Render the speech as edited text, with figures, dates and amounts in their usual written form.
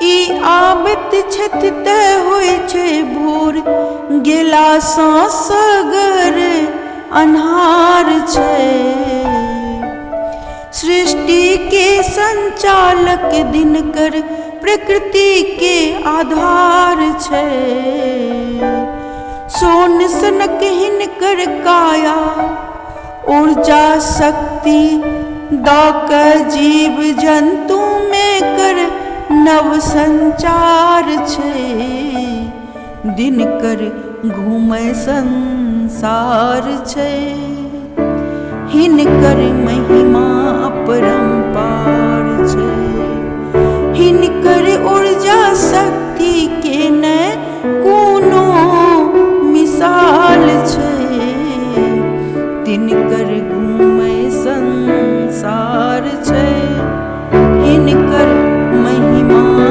ई आबत छथि तय होइ छै भोर, गेला सांस सगर अन्हार छै। सृष्टि के संचालक दिनकर, प्रकृति के आधार छै। सोन सनक हिनकर काया, ऊर्जा शक्ति दऽ कऽ जीव जन्तु में कर नव संचार छै। दिनकर घूमै संसार छै, हिनकर महिमा अपरंपार छै। हिनकर ऊर्जा शक्ति